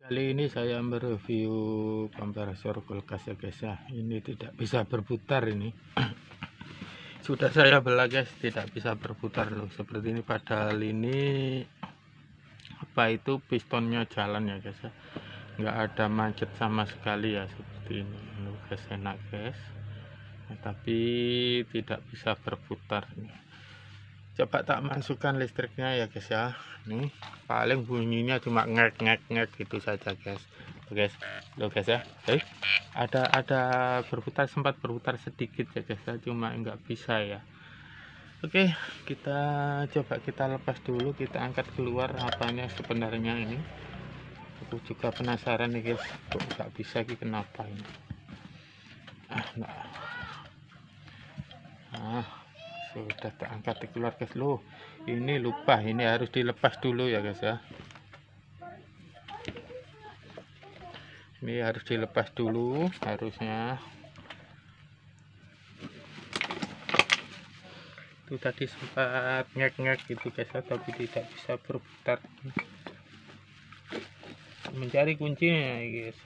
Kali ini saya mereview kompresor kulkas ya guys ya. Ini tidak bisa berputar ini. Sudah saya belah guys, tidak bisa berputar loh seperti ini, padahal ini apa itu pistonnya jalan ya guys ya. Nggak ada macet sama sekali ya, seperti ini. Loh guys, enak guys. Nah, tapi tidak bisa berputar nih. Coba tak masukkan listriknya ya guys ya. Nih paling bunyinya cuma ngek ngek ngek gitu saja guys. Tuh guys, lo guys ya. Ada berputar, sempat berputar sedikit ya guys ya, cuma nggak bisa ya. Oke, kita coba kita lepas dulu, kita angkat keluar apanya sebenarnya ini. Aku juga penasaran nih guys, kok nggak bisa gitu, kenapa ini. Sudah terangkat keluar guys. Loh, ini lupa, ini harus dilepas dulu ya guys ya. Ini harus dilepas dulu harusnya. Itu tadi sempat ngek-ngek gitu guys ya, tapi tidak bisa berputar. Mencari kuncinya guys.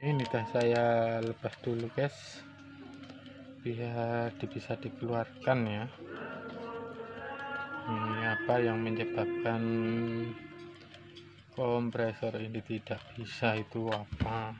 Ini dah saya lepas dulu guys, biar bisa dikeluarkan ya. Ini apa yang menyebabkan kompresor ini tidak bisa, itu apa?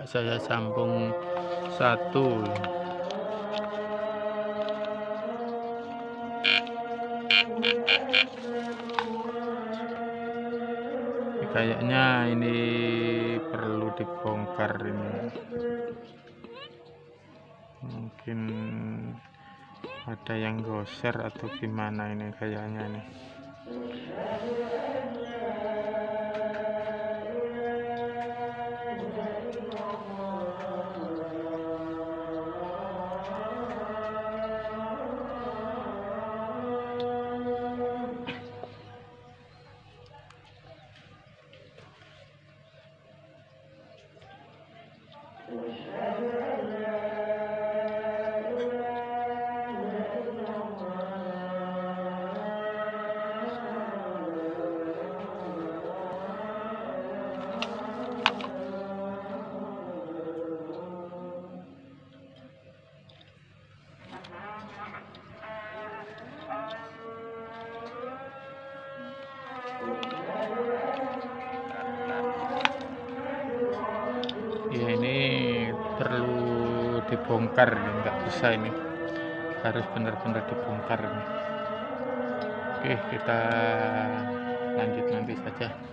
coba saya sambung satu. Kayaknya ini perlu dibongkar ini, mungkin ada yang goser atau gimana ini kayaknya nih. Ya ini perlu dibongkar, nggak bisa ini, harus benar-benar dibongkar ini. Oke, kita lanjut nanti saja.